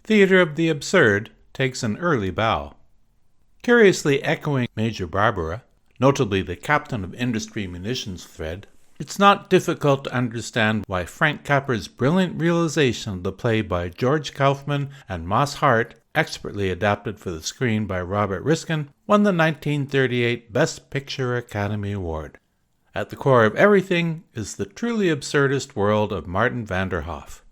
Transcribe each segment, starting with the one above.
theater of the absurd takes an early bow. Curiously echoing Major Barbara, notably the captain of industry munitions thread, it's not difficult to understand why Frank Capra's brilliant realization of the play by George Kaufman and Moss Hart, expertly adapted for the screen by Robert Riskin, won the 1938 Best Picture Academy Award. At the core of everything is the truly absurdist world of Martin van der Hoef,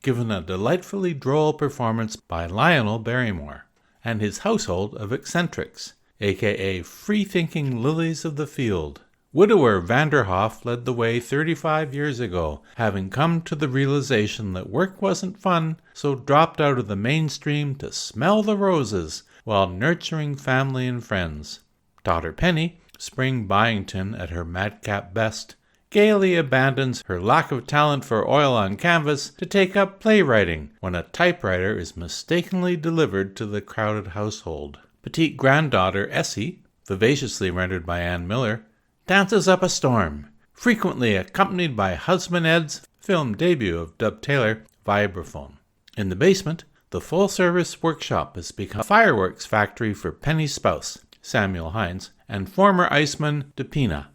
given a delightfully droll performance by Lionel Barrymore, and his household of eccentrics, aka free-thinking lilies of the field. Widower van der Hoef led the way 35 years ago, having come to the realization that work wasn't fun, so dropped out of the mainstream to smell the roses while nurturing family and friends. Daughter Penny, Spring Byington at her madcap best, gaily abandons her lack of talent for oil on canvas to take up playwriting when a typewriter is mistakenly delivered to the crowded household. Petite granddaughter Essie, vivaciously rendered by Ann Miller, dances up a storm, frequently accompanied by husband Ed's film debut of Dub Taylor, vibraphone. In the basement, the full-service workshop has become a fireworks factory for Penny's spouse, Samuel Hines, and former iceman DePina,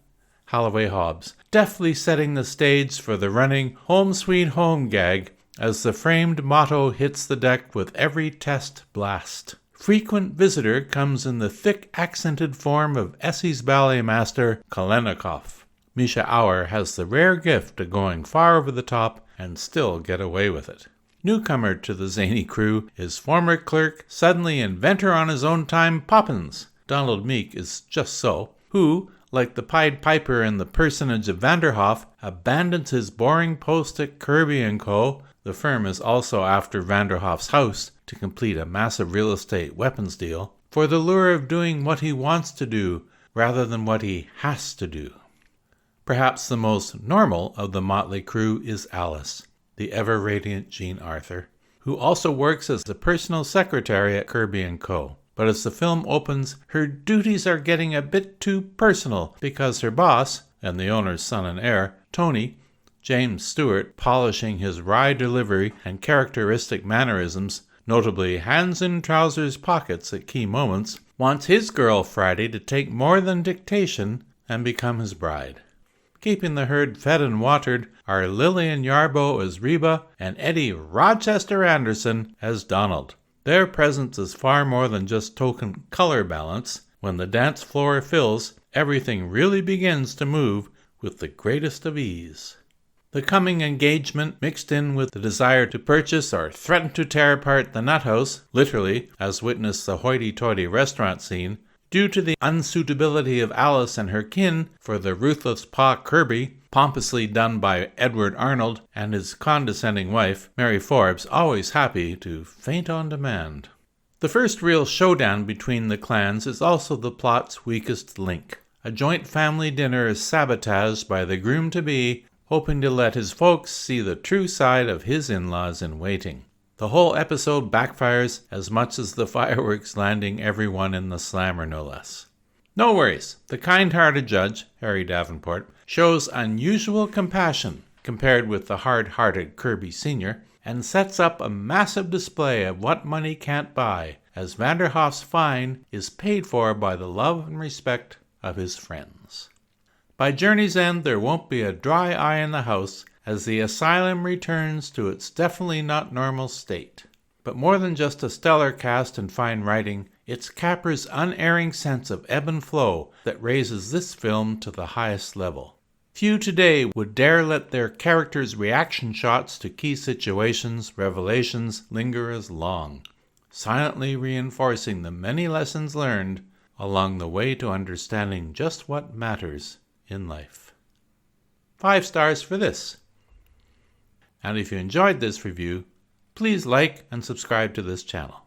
Holloway Hobbs, deftly setting the stage for the running Home Sweet Home gag as the framed motto hits the deck with every test blast. Frequent visitor comes in the thick accented form of Essie's ballet master, Kalenikov. Misha Auer has the rare gift of going far over the top and still get away with it. Newcomer to the zany crew is former clerk, suddenly inventor on his own time, Poppins. Donald Meek is just so, who, like the Pied Piper in the personage of van der Hoef, abandons his boring post at Kirby & Co. The firm is also after van der Hoef's house to complete a massive real estate weapons deal, for the lure of doing what he wants to do rather than what he has to do. Perhaps the most normal of the motley crew is Alice, the ever-radiant Jean Arthur, who also works as the personal secretary at Kirby & Co. But as the film opens, her duties are getting a bit too personal because her boss, and the owner's son and heir, Tony, James Stewart, polishing his wry delivery and characteristic mannerisms, notably hands in trousers pockets at key moments, wants his girl Friday to take more than dictation and become his bride. Keeping the herd fed and watered are Lillian Yarbo as Reba and Eddie Rochester Anderson as Donald. Their presence is far more than just token color balance. When the dance floor fills, everything really begins to move with the greatest of ease. The coming engagement mixed in with the desire to purchase or threaten to tear apart the nut house, literally, as witness the hoity-toity restaurant scene, due to the unsuitability of Alice and her kin for the ruthless Pa Kirby, pompously done by Edward Arnold and his condescending wife, Mary Forbes, always happy to faint on demand. The first real showdown between the clans is also the plot's weakest link. A joint family dinner is sabotaged by the groom-to-be, hoping to let his folks see the true side of his in-laws in waiting. The whole episode backfires as much as the fireworks landing everyone in the slammer, no less. No worries, the kind-hearted judge, Harry Davenport, shows unusual compassion compared with the hard-hearted Kirby Sr., and sets up a massive display of what money can't buy, as van der Hoef's fine is paid for by the love and respect of his friends. By journey's end, there won't be a dry eye in the house as the asylum returns to its definitely not normal state. But more than just a stellar cast and fine writing, it's Capra's unerring sense of ebb and flow that raises this film to the highest level. Few today would dare let their characters' reaction shots to key situations, revelations, linger as long, silently reinforcing the many lessons learned along the way to understanding just what matters in life. 5 stars for this. And if you enjoyed this review, please like and subscribe to this channel.